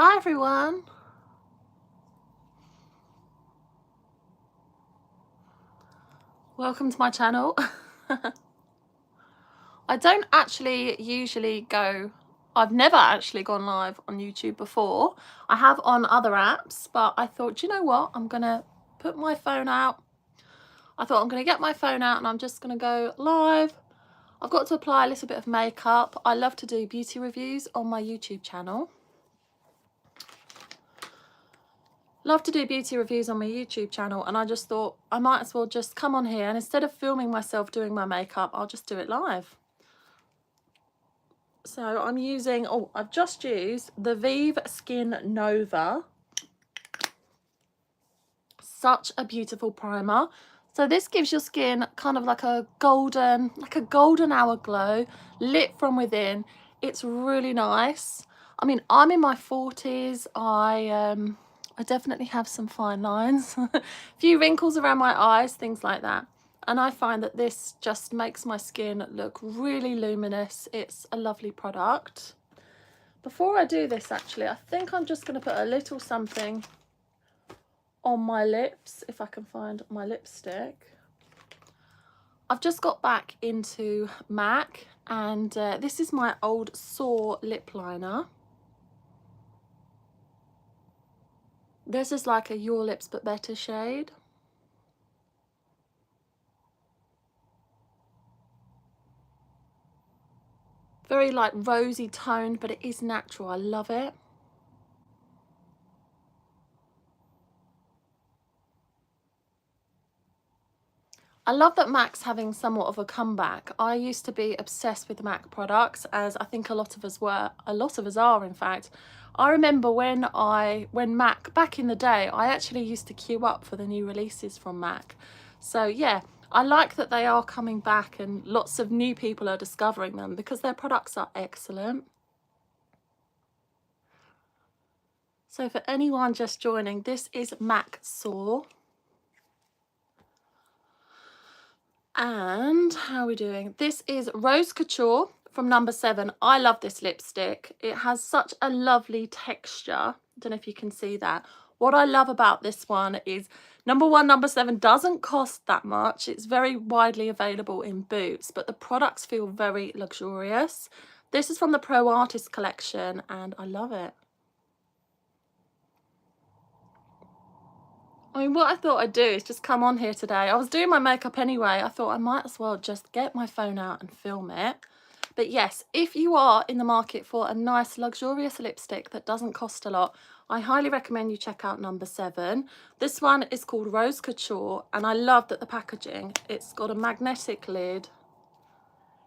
Hi everyone. Welcome to my channel. I don't actually usually go, I've never actually gone live on YouTube before. I have on other apps, but I thought, you know what, I'm gonna put my phone out. I thought I'm gonna get my phone out and I'm just gonna go live. I've got to apply a little bit of makeup. I love to do beauty reviews on my YouTube channel. Love to do beauty reviews on my YouTube channel, and I just thought I might as well just come on here, and instead of filming myself doing my makeup, I'll just do it live. So I'm using, I've just used the Vive Skin Nova. Such a beautiful primer. So this gives your skin kind of like a golden hour glow, lit from within. It's really nice. I mean, I'm in my 40s. I definitely have some fine lines, a few wrinkles around my eyes, things like that. And I find that this just makes my skin look really luminous. It's a lovely product. Before I do this, actually, I think I'm just going to put a little something on my lips, if I can find my lipstick. I've just got back into MAC, and this is my old Soar lip liner. This is like a Your Lips But Better shade. Very like rosy toned, but it is natural. I love it. I love that MAC's having somewhat of a comeback. I used to be obsessed with MAC products, as I think a lot of us are, in fact. I remember when MAC, back in the day, I actually used to queue up for the new releases from MAC. So yeah, I like that they are coming back and lots of new people are discovering them because their products are excellent. So for anyone just joining, this is MAC Soar. And how are we doing? This is Rose Couture from number 7. I love this lipstick. It has such a lovely texture. Don't know if you can see that. What I love about this one is, number 1, number 7 doesn't cost that much. It's very widely available in Boots, but the products feel very luxurious. This is from the Pro Artist collection, and I love it. I mean, what I thought I'd do is just come on here today. I was doing my makeup anyway. I thought I might as well just get my phone out and film it. But yes, if you are in the market for a nice luxurious lipstick that doesn't cost a lot, I highly recommend you check out number 7. This one is called Rose Couture, and I love that the packaging, it's got a magnetic lid.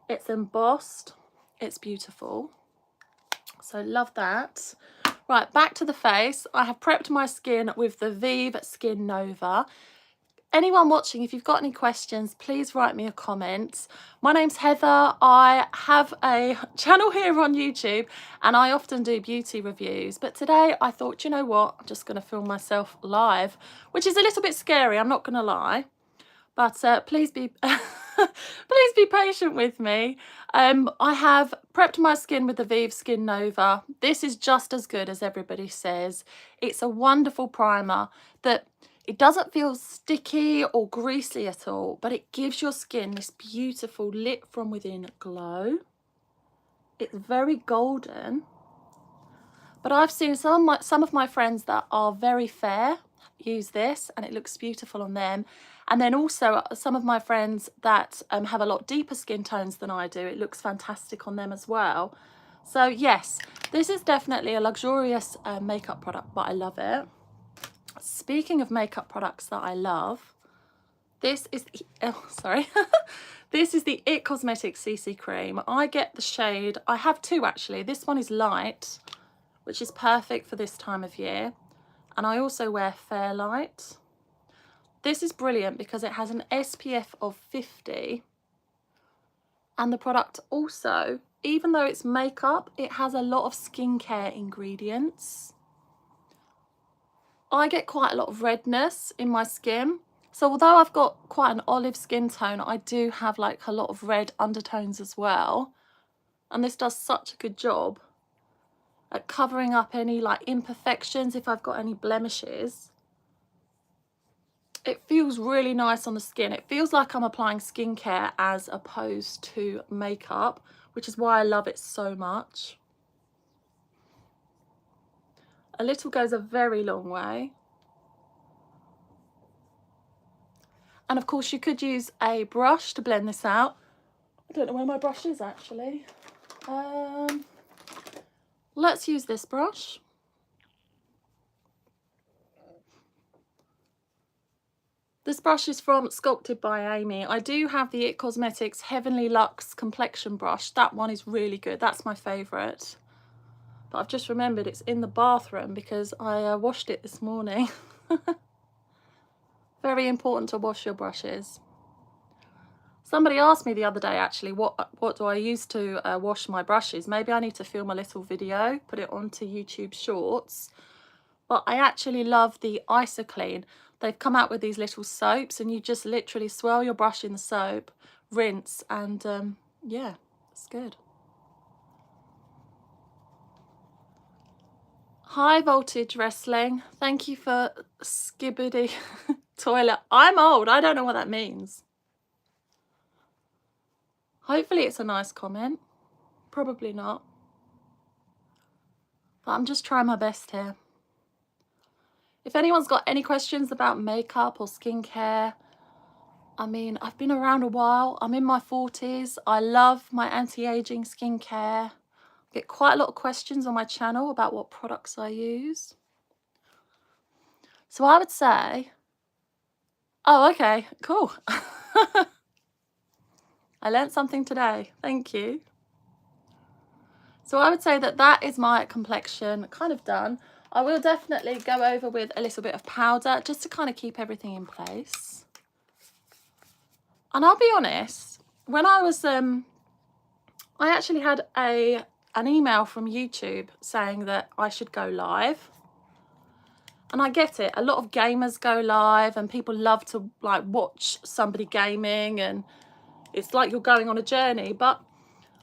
It's embossed. It's beautiful. So love that. Right, back to the face. I have prepped my skin with the Vive Skin Nova. Anyone watching, if you've got any questions, please write me a comment. My name's Heather. I have a channel here on YouTube, and I often do beauty reviews. But today I thought, you know what, I'm just going to film myself live, which is a little bit scary, I'm not going to lie. But please be please be patient with me. I have prepped my skin with the Vive Skin Nova. This is just as good as everybody says. It's a wonderful primer that it doesn't feel sticky or greasy at all, but it gives your skin this beautiful lit from within glow. It's very golden. But I've seen some of my friends that are very fair use this, and it looks beautiful on them. And then also some of my friends that have a lot deeper skin tones than I do, it looks fantastic on them as well. So yes, this is definitely a luxurious makeup product, but I love it. Speaking of makeup products that I love, this is this is the It Cosmetics CC Cream. I get the shade, I have 2 actually. This one is light, which is perfect for this time of year. And I also wear Fairlight. This is brilliant because it has an SPF of 50. And the product also, even though it's makeup, it has a lot of skincare ingredients. I get quite a lot of redness in my skin. So although I've got quite an olive skin tone, I do have like a lot of red undertones as well. And this does such a good job. at covering up any like imperfections, if I've got any blemishes. It feels really nice on the skin. It feels like I'm applying skincare as opposed to makeup, which is why I love it so much. A little goes a very long way. And of course you could use a brush to blend this out. I don't know where my brush is actually. Let's use this brush. This brush is from Sculpted by Amy. I do have the It Cosmetics Heavenly Luxe Complexion brush. That one is really good. That's my favourite. But I've just remembered it's in the bathroom because I washed it this morning. Very important to wash your brushes. Somebody asked me the other day actually, what do I use to wash my brushes? Maybe I need to film a little video, put it onto YouTube Shorts. But I actually love the IsoClean. They've come out with these little soaps and you just literally swirl your brush in the soap, rinse, and yeah, it's good. High Voltage Wrestling, thank you for Skibbity Toilet. I'm old, I don't know what that means. Hopefully it's a nice comment. Probably not. But I'm just trying my best here. If anyone's got any questions about makeup or skincare, I mean, I've been around a while. I'm in my 40s. I love my anti-aging skincare. I get quite a lot of questions on my channel about what products I use. So I would say, oh, okay, cool. I learned something today. Thank you. So I would say that that is my complexion kind of done. I will definitely go over with a little bit of powder just to kind of keep everything in place. And I'll be honest, when I was, I actually had an email from YouTube saying that I should go live. And I get it, a lot of gamers go live and people love to like watch somebody gaming and it's like you're going on a journey. But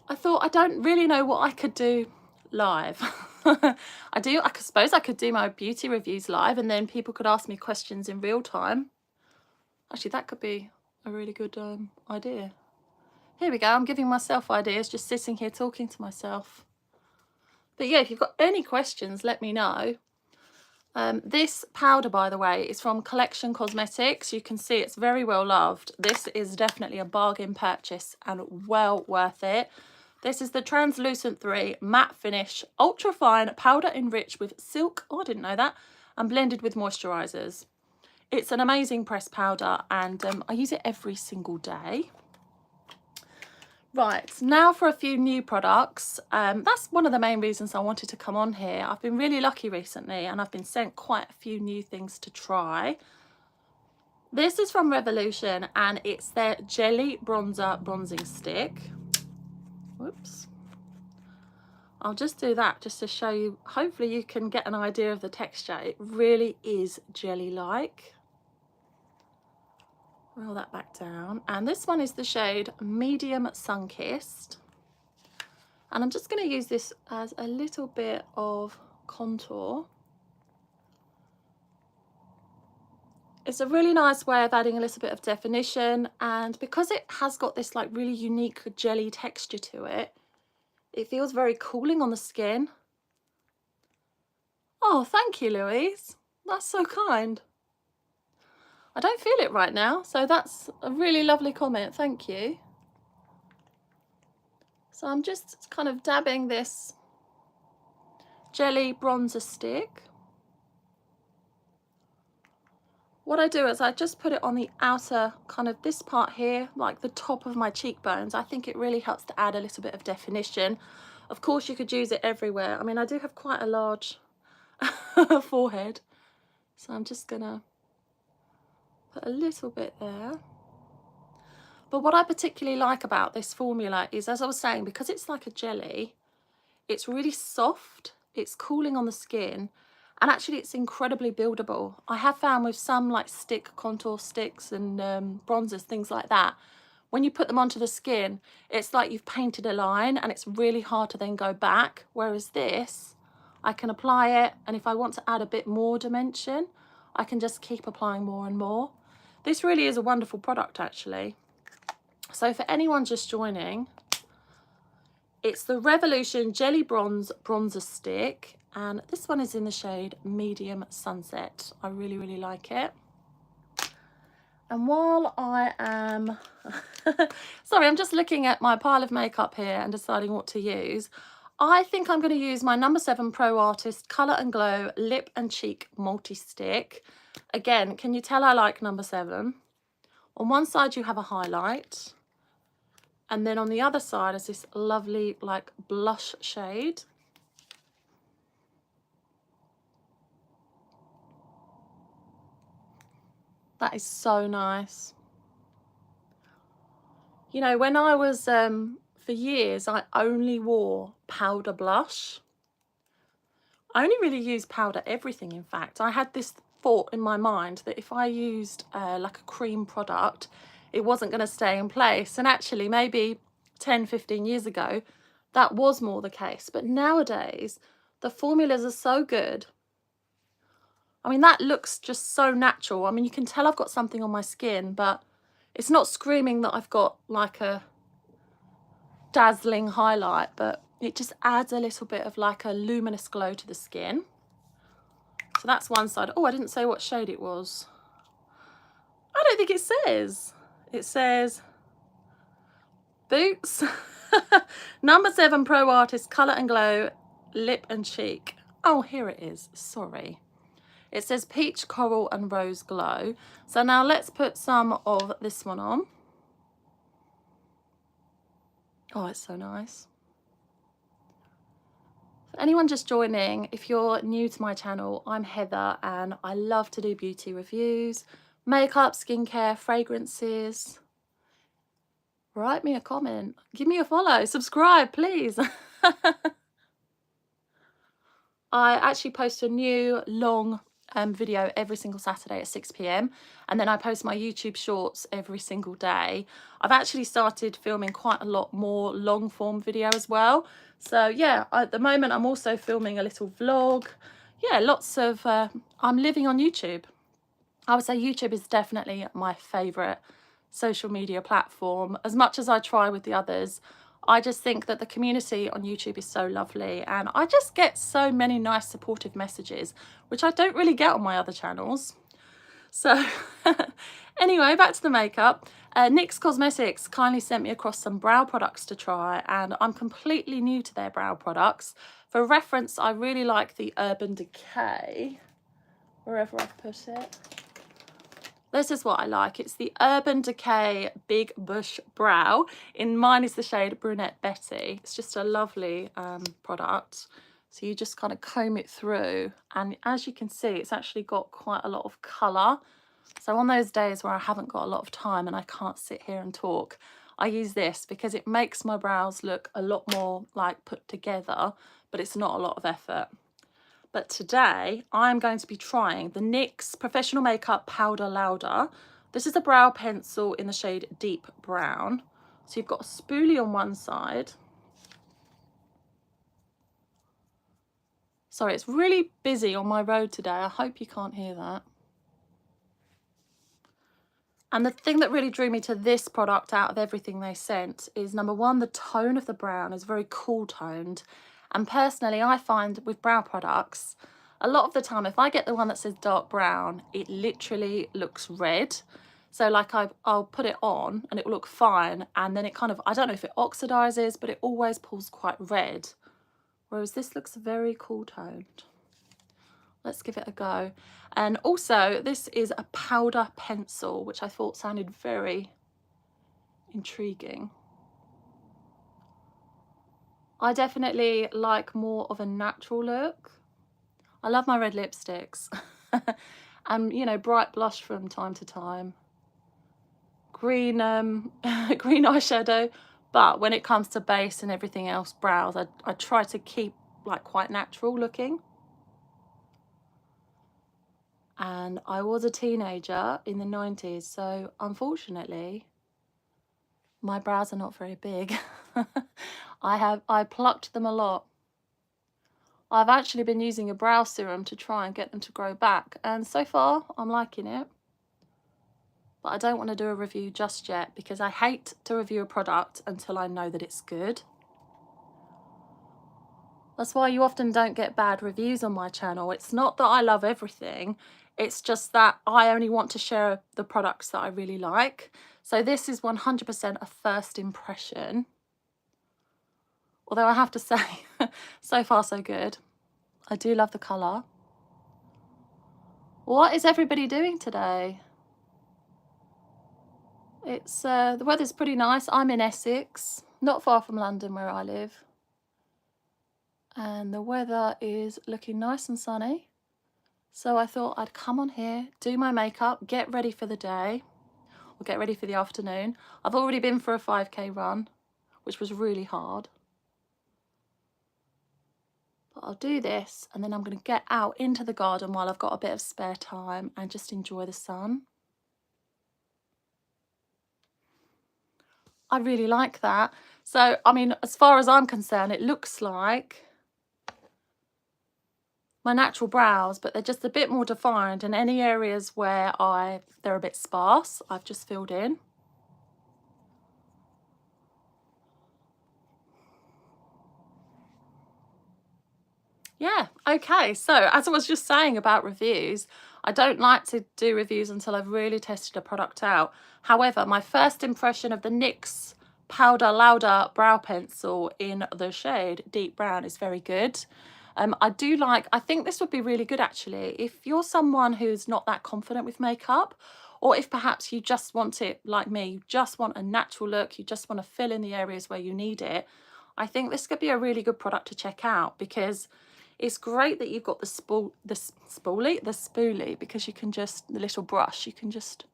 I thought I don't really know what I could do live. I suppose I could do my beauty reviews live and then people could ask me questions in real time. Actually, that could be a really good idea. Here we go, I'm giving myself ideas, just sitting here talking to myself. But yeah, if you've got any questions, let me know. This powder, by the way, is from Collection Cosmetics. You can see it's very well loved. This is definitely a bargain purchase and well worth it. This is the Translucent 3 Matte Finish Ultra Fine Powder enriched with silk, oh I didn't know that, and blended with moisturisers. It's an amazing pressed powder and I use it every single day. Right, now for a few new products. That's one of the main reasons I wanted to come on here. I've been really lucky recently and I've been sent quite a few new things to try. This is from Revolution and it's their Jelly Bronzer Bronzing Stick. Whoops. I'll just do that just to show you. Hopefully you can get an idea of the texture. It really is jelly-like. Roll that back down. And this one is the shade Medium Sun-Kissed. And I'm just going to use this as a little bit of contour. It's a really nice way of adding a little bit of definition, and because it has got this like really unique jelly texture to it, it feels very cooling on the skin. Oh, thank you, Louise. That's so kind. I don't feel it right now, so that's a really lovely comment. Thank you. So I'm just kind of dabbing this jelly bronzer stick. What I do is I just put it on the outer, kind of this part here, like the top of my cheekbones. I think it really helps to add a little bit of definition. Of course, you could use it everywhere. I mean, I do have quite a large forehead, so I'm just gonna put a little bit there. But what I particularly like about this formula is, as I was saying, because it's like a jelly, it's really soft, it's cooling on the skin, and actually it's incredibly buildable. I have found with some like stick contour sticks and bronzers, things like that, when you put them onto the skin, it's like you've painted a line and it's really hard to then go back. Whereas this, I can apply it, and if I want to add a bit more dimension, I can just keep applying more and more. This really is a wonderful product, actually. So for anyone just joining, it's the Revolution Jelly Bronze Bronzer Stick, and this one is in the shade Medium Sunset. I really, really like it. And while I am, sorry, I'm just looking at my pile of makeup here and deciding what to use. I think I'm going to use my No. 7 Pro Artist Colour and Glow Lip and Cheek Multi-Stick. Again, can you tell I like No. 7? On one side you have a highlight, and then on the other side is this lovely like blush shade. That is so nice. You know, when I was, for years, I only wore powder blush. I only really use powder everything, in fact. I had this thought in my mind that if I used like a cream product, it wasn't going to stay in place. And actually, maybe 10, 15 years ago, that was more the case. But nowadays, the formulas are so good. I mean, that looks just so natural. I mean, you can tell I've got something on my skin, but it's not screaming that I've got like a dazzling highlight, but it just adds a little bit of like a luminous glow to the skin. So that's one side. Oh, I didn't say what shade it was. I don't think it says. It says Boots. No. 7 Pro Artist Colour and Glow Lip and Cheek. Oh, here it is. Sorry. It says Peach, Coral and Rose Glow. So now let's put some of this one on. Oh, it's so nice. For anyone just joining, if you're new to my channel, I'm Heather and I love to do beauty reviews, makeup, skincare, fragrances. Write me a comment, give me a follow, subscribe, please. I actually post a new long video every single Saturday at 6 p.m. and then I post my YouTube shorts every single day. I've actually started filming quite a lot more long form video as well. So yeah, at the moment I'm also filming a little vlog. Yeah, lots of, I'm living on YouTube. I would say YouTube is definitely my favourite social media platform. As much as I try with the others, I just think that the community on YouTube is so lovely and I just get so many nice supportive messages, which I don't really get on my other channels. So anyway, back to the makeup. NYX Cosmetics kindly sent me across some brow products to try, and I'm completely new to their brow products. For reference, I really like the Urban Decay, wherever I've put it. This is what I like. It's the Urban Decay Big Bush Brow. In mine is the shade Brunette Betty. It's just a lovely product. So you just kind of comb it through. And as you can see, it's actually got quite a lot of colour. So on those days where I haven't got a lot of time and I can't sit here and talk, I use this because it makes my brows look a lot more like put together, but it's not a lot of effort. But today I'm going to be trying the NYX Professional Makeup Powder Louder. This is a brow pencil in the shade Deep Brown. So you've got a spoolie on one side. Sorry, it's really busy on my road today. I hope you can't hear that. And the thing that really drew me to this product out of everything they sent is, number one, the tone of the brown is very cool toned. And personally, I find with brow products, a lot of the time, if I get the one that says dark brown, it literally looks red. So like I'll put it on and it will look fine. And then it kind of, I don't know if it oxidizes, but it always pulls quite red. Whereas this looks very cool toned. Let's give it a go. And also, this is a powder pencil, which I thought sounded very intriguing. I definitely like more of a natural look. I love my red lipsticks. And, you know, bright blush from time to time. Green, green eyeshadow. But when it comes to base and everything else, brows, I try to keep like quite natural looking. And I was a teenager in the 90s, so unfortunately my brows are not very big. I plucked them a lot. I've actually been using a brow serum to try and get them to grow back, and so far I'm liking it. But I don't want to do a review just yet because I hate to review a product until I know that it's good. That's why you often don't get bad reviews on my channel. It's not that I love everything, it's just that I only want to share the products that I really like. So this is 100% a first impression. Although I have to say, so far so good. I do love the colour. What is everybody doing today? It's the weather's pretty nice. I'm in Essex, not far from London where I live. And the weather is looking nice and sunny. So I thought I'd come on here, do my makeup, get ready for the day, or get ready for the afternoon. I've already been for a 5K run, which was really hard. But I'll do this and then I'm going to get out into the garden while I've got a bit of spare time and just enjoy the sun. I really like that. So, I mean, as far as I'm concerned, it looks like my natural brows, but they're just a bit more defined, and any areas where they're a bit sparse, I've just filled in. Yeah, okay, so as I was just saying about reviews, I don't like to do reviews until I've really tested a product out. However, my first impression of the NYX Powder Louder Brow Pencil in the shade Deep Brown is very good. I think this would be really good actually if you're someone who's not that confident with makeup, or if perhaps you just want it like me, you just want a natural look, you just want to fill in the areas where you need it. I think this could be a really good product to check out because it's great that you've got the spoolie, because you can just, the little brush, you can just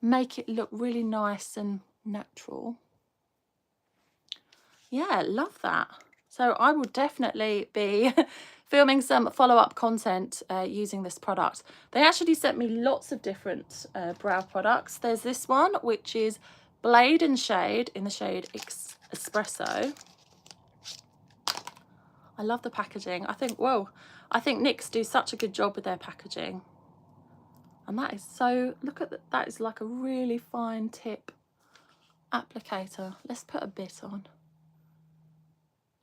make it look really nice and natural. Yeah, love that. So I will definitely be filming some follow-up content using this product. They actually sent me lots of different brow products. There's this one, which is Blade and Shade in the shade Espresso. I love the packaging. I think NYX do such a good job with their packaging. And that is so, look at that, that is like a really fine tip applicator. Let's put a bit on.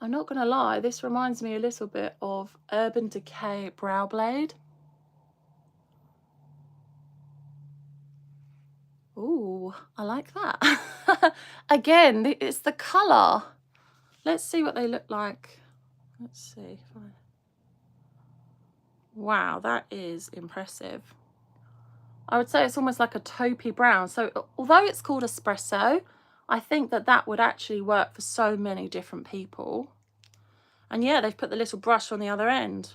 I'm not going to lie, this reminds me a little bit of Urban Decay Brow Blade. Ooh, I like that. Again, it's the colour. Let's see what they look like. Let's see. Wow, that is impressive. I would say it's almost like a taupey brown. So although it's called espresso, I think that that would actually work for so many different people. And yeah, they've put the little brush on the other end.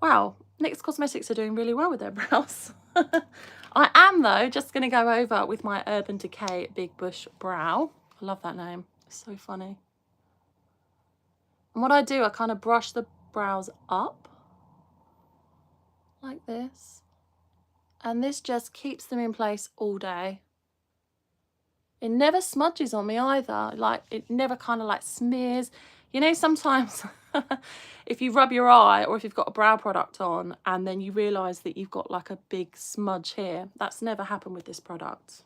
Wow, NYX Cosmetics are doing really well with their brows. I am, though, just going to go over with my Urban Decay Big Bush Brow. I love that name. It's so funny. And what I do, I kind of brush the brows up like this. And this just keeps them in place all day. It never smudges on me either. Like, it never kind of like smears. You know, sometimes if you rub your eye or if you've got a brow product on and then you realise that you've got like a big smudge here, that's never happened with this product.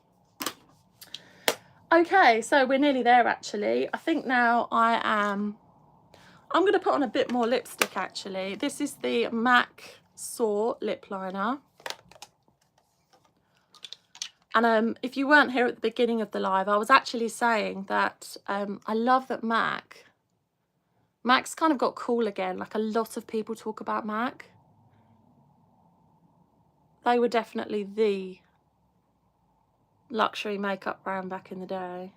Okay, so we're nearly there actually. I think now I'm going to put on a bit more lipstick actually. This is the MAC Soar lip liner. And if you weren't here at the beginning of the live, I was actually saying that I love that MAC's kind of got cool again. Like, a lot of people talk about MAC. They were definitely the luxury makeup brand back in the day.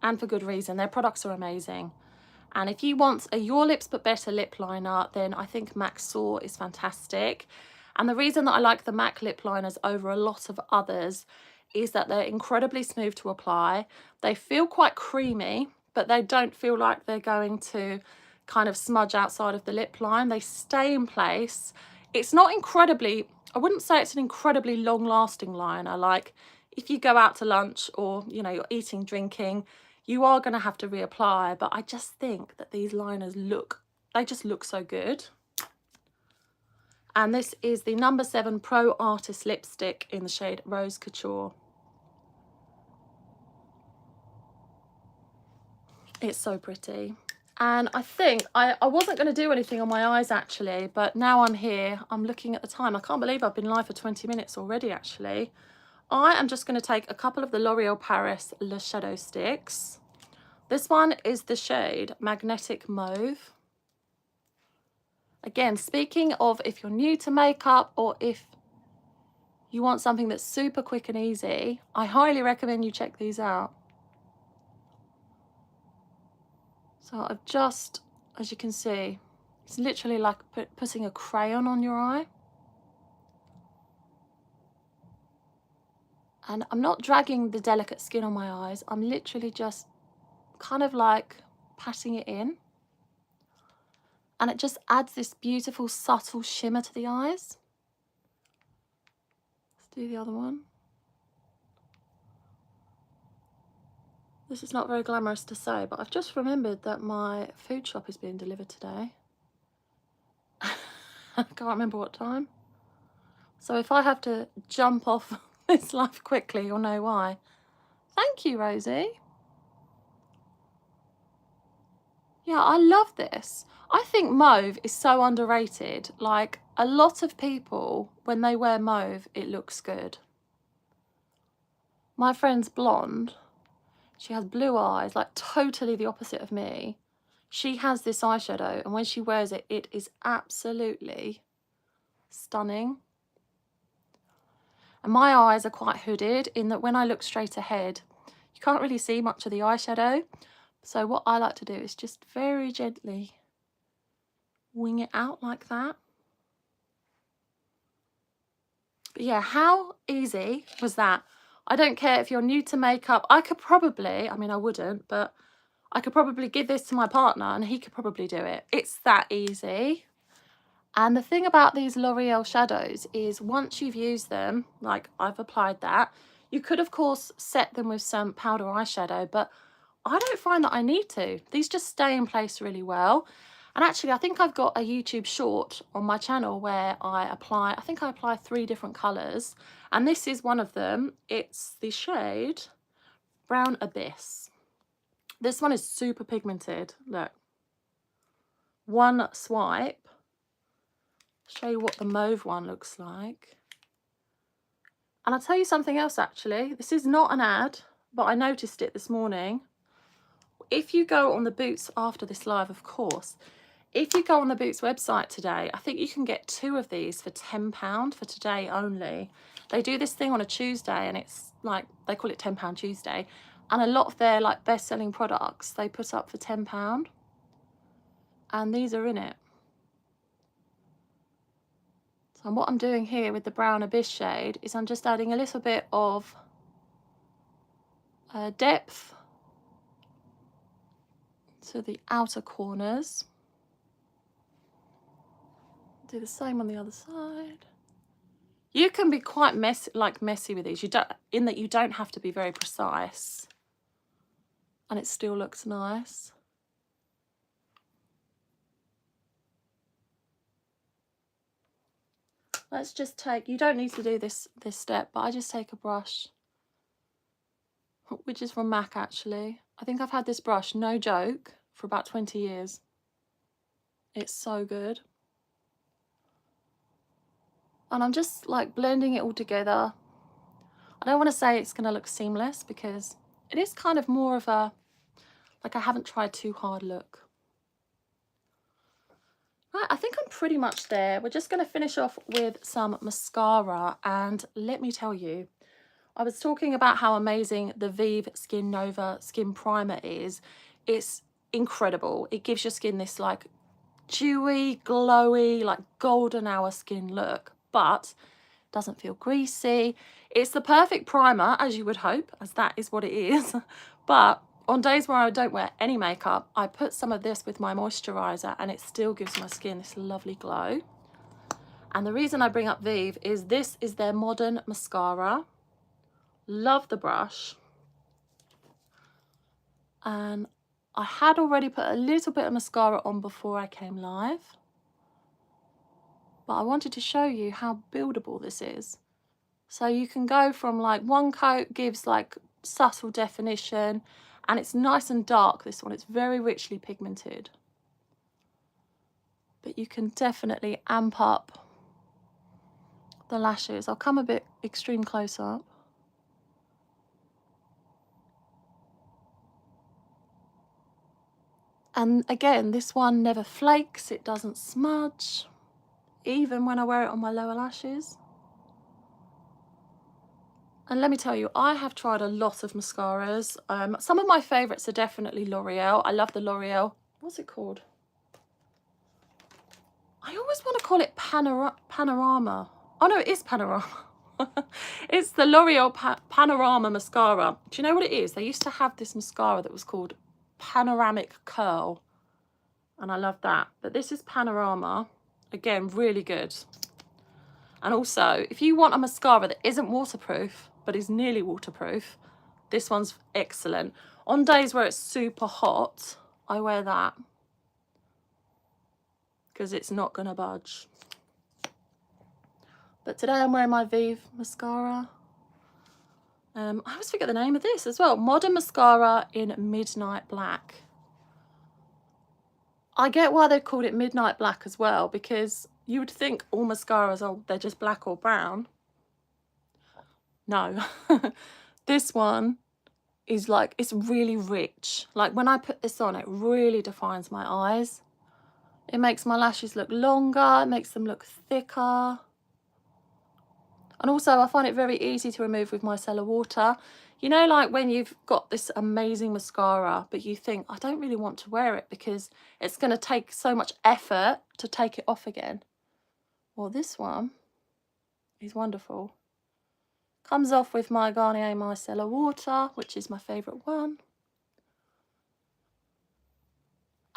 And for good reason. Their products are amazing. And if you want a Your Lips But Better lip liner, then I think MAC Soar is fantastic. And the reason that I like the MAC lip liners over a lot of others is that they're incredibly smooth to apply. They feel quite creamy, but they don't feel like they're going to kind of smudge outside of the lip line. They stay in place. It's not incredibly, I wouldn't say it's an incredibly long lasting liner. Like, if you go out to lunch or, you know, you're eating, drinking, you are going to have to reapply. But I just think that these liners look they just look so good. And this is the number 7 Pro Artist lipstick in the shade Rose Couture. It's so pretty. And I think I wasn't going to do anything on my eyes actually, but now I'm here, I'm looking at the time. I can't believe I've been live for 20 minutes already actually. I am just going to take a couple of the L'Oreal Paris Le Shadow Sticks. This one is the shade Magnetic Mauve. Again, speaking of if you're new to makeup or if you want something that's super quick and easy, I highly recommend you check these out. So I've just, as you can see, it's literally like putting a crayon on your eye. And I'm not dragging the delicate skin on my eyes. I'm literally just kind of like patting it in. And it just adds this beautiful, subtle shimmer to the eyes. Let's do the other one. This is not very glamorous to say, but I've just remembered that my food shop is being delivered today. I can't remember what time. So if I have to jump off this live quickly, you'll know why. Thank you, Rosie. Yeah, I love this. I think mauve is so underrated. Like, a lot of people, when they wear mauve, it looks good. My friend's blonde. She has blue eyes, like totally the opposite of me. She has this eyeshadow, and when she wears it, it is absolutely stunning. And my eyes are quite hooded in that when I look straight ahead, you can't really see much of the eyeshadow. So what I like to do is just very gently wing it out like that. But yeah, how easy was that? I don't care if you're new to makeup. I could probably, I mean, I wouldn't, but I could probably give this to my partner and he could probably do it. It's that easy. And the thing about these L'Oreal shadows is once you've used them, like I've applied that, you could of course set them with some powder eyeshadow, but I don't find that I need to. These just stay in place really well. And actually, I think I've got a YouTube short on my channel where I think I apply 3 different colours. And this is one of them. It's the shade Brown Abyss. This one is super pigmented. Look. One swipe. Show you what the mauve one looks like. And I'll tell you something else actually. This is not an ad, but I noticed it this morning. If you go on the Boots after this live, of course, if you go on the Boots website today, I think you can get 2 of these for £10 for today only. They do this thing on a Tuesday and it's like, they call it £10 Tuesday. And a lot of their like best-selling products, they put up for £10. And these are in it. So what I'm doing here with the Brown Abyss shade is I'm just adding a little bit of depth to the outer corners. Do the same on the other side. You can be quite messy with these. You don't have to be very precise, and it still looks nice. Let's just take. You don't need to do this step, but I just take a brush, which is from MAC actually. I think I've had this brush, no joke, for about 20 years. It's so good. And I'm just like blending it all together. I don't want to say it's going to look seamless because it is kind of more of a, like I haven't tried too hard look. Right, I think I'm pretty much there. We're just going to finish off with some mascara. And let me tell you, I was talking about how amazing the Vive Skin Nova Skin Primer is. It's incredible. It gives your skin this like dewy, glowy, like golden hour skin look, but doesn't feel greasy. It's the perfect primer, as you would hope, as that is what it is. But on days where I don't wear any makeup, I put some of this with my moisturizer and it still gives my skin this lovely glow. And the reason I bring up Vive is this is their modern mascara. Love the brush. And I had already put a little bit of mascara on before I came live, but I wanted to show you how buildable this is. So you can go from like one coat gives like subtle definition, and it's nice and dark, this one. It's very richly pigmented. But you can definitely amp up the lashes. I'll come a bit extreme close up. And again, this one never flakes, it doesn't smudge, even when I wear it on my lower lashes. And let me tell you, I have tried a lot of mascaras. Some of my favourites are definitely L'Oreal. I love the L'Oreal. What's it called? I always want to call it Panorama. Oh no, it is Panorama. It's the L'Oreal Panorama mascara. Do you know what it is? They used to have this mascara that was called Panoramic Curl, and I love that. But this is Panorama. Again, really good. And also, if you want a mascara that isn't waterproof but is nearly waterproof, this one's excellent. On days where it's super hot, I wear that because it's not gonna budge. But today I'm wearing my Vive mascara. I always forget the name of this as well. Modern Mascara in Midnight Black. I get why they called it Midnight Black as well, because you would think all mascaras are, they're just black or brown. No. This one is like, it's really rich. Like when I put this on, it really defines my eyes. It makes my lashes look longer, it makes them look thicker. And also I find it very easy to remove with micellar water. You know, like when you've got this amazing mascara, but you think, I don't really want to wear it because it's going to take so much effort to take it off again. Well, this one is wonderful. Comes off with my Garnier micellar water, which is my favourite one.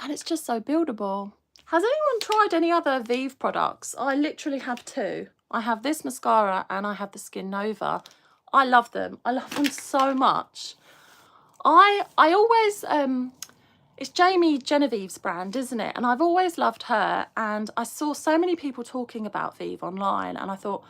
And it's just so buildable. Has anyone tried any other Vive products? I literally have two. I have this mascara and I have the Skin Nova. I love them. I love them so much. I always, it's Jamie Genevieve's brand, isn't it? And I've always loved her. And I saw so many people talking about Vive online and I thought,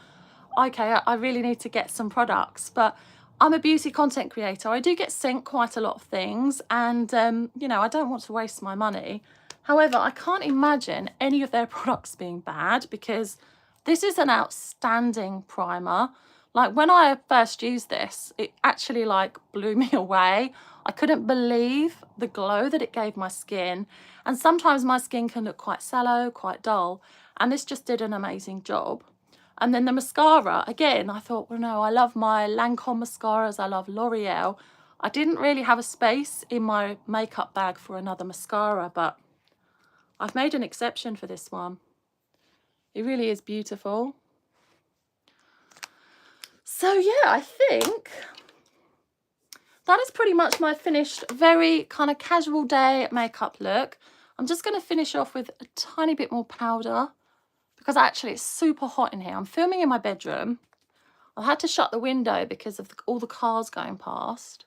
okay, I really need to get some products. But I'm a beauty content creator. I do get sent quite a lot of things and, you know, I don't want to waste my money. However, I can't imagine any of their products being bad because this is an outstanding primer. Like when I first used this, it actually like blew me away. I couldn't believe the glow that it gave my skin. And sometimes my skin can look quite sallow, quite dull. And this just did an amazing job. And then the mascara, again, I thought, well, no, I love my Lancome mascaras. I love L'Oreal. I didn't really have a space in my makeup bag for another mascara, but I've made an exception for this one. It really is beautiful. So yeah, I think that is pretty much my finished, very kind of casual day makeup look. I'm just going to finish off with a tiny bit more powder because actually it's super hot in here. I'm filming in my bedroom. I had to shut the window because of all the cars going past.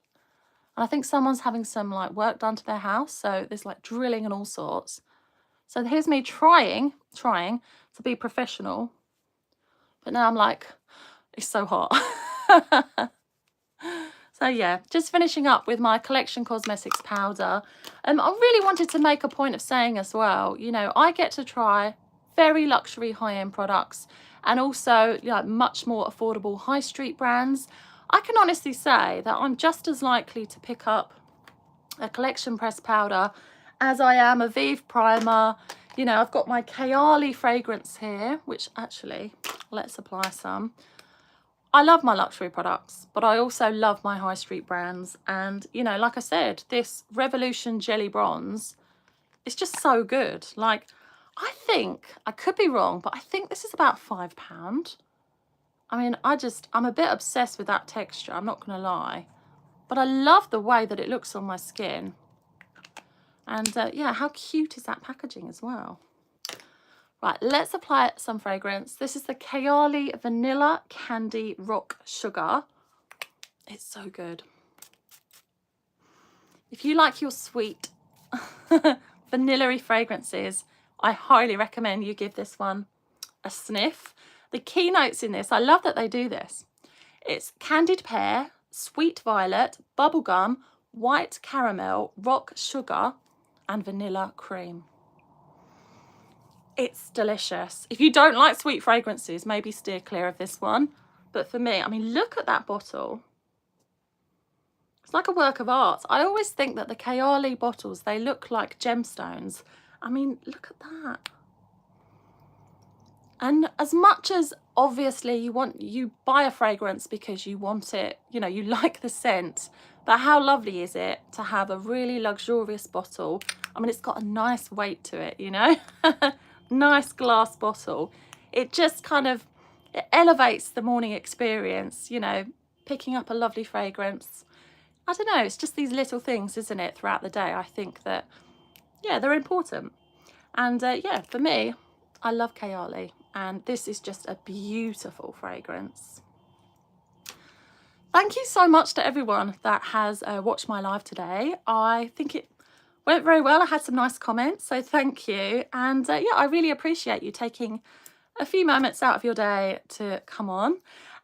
And I think someone's having some like work done to their house. So there's like drilling and all sorts. So here's me trying to be professional. But now I'm like, it's so hot. So yeah, just finishing up with my Collection Cosmetics powder. I really wanted to make a point of saying as well, you know, I get to try very luxury high-end products and also, you know, much more affordable high street brands. I can honestly say that I'm just as likely to pick up a Collection pressed powder as I am a Vive primer. You know, I've got my Kayali fragrance here, which actually, let's apply some. I love my luxury products, but I also love my high street brands. And, you know, like I said, this Revolution Jelly Bronze is just so good. Like, I think, I could be wrong, but I think this is about £5. I mean, I'm a bit obsessed with that texture, I'm not going to lie. But I love the way that it looks on my skin. And yeah, how cute is that packaging as well? Right, let's apply some fragrance. This is the Kayali Vanilla Candy Rock Sugar. It's so good. If you like your sweet vanilla-y fragrances, I highly recommend you give this one a sniff. The keynotes in this, I love that they do this. It's candied pear, sweet violet, bubblegum, white caramel, rock sugar, and vanilla cream. It's delicious. If you don't like sweet fragrances, maybe steer clear of this one. But for me, I mean, look at that bottle. It's like a work of art. I always think that the Kayali bottles, they look like gemstones. I mean, look at that. And as much as obviously you buy a fragrance because you want it, you know, you like the scent, but how lovely is it to have a really luxurious bottle? I mean, it's got a nice weight to it, you know, nice glass bottle. It just kind of, it elevates the morning experience, you know, picking up a lovely fragrance. I don't know, it's just these little things, isn't it, throughout the day? I think that, yeah, they're important. And yeah, for me, I love Kayali, and this is just a beautiful fragrance. Thank you so much to everyone that has watched my live today. I think it went very well. I had some nice comments, so thank you. And yeah, I really appreciate you taking a few moments out of your day to come on.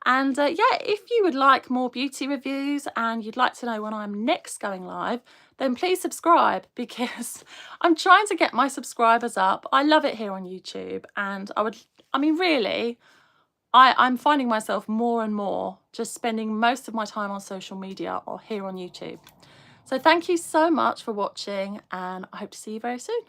And yeah, if you would like more beauty reviews and you'd like to know when I'm next going live, then please subscribe, because I'm trying to get my subscribers up. I love it here on YouTube, and I mean, really, I'm finding myself more and more just spending most of my time on social media or here on YouTube. So thank you so much for watching, and I hope to see you very soon.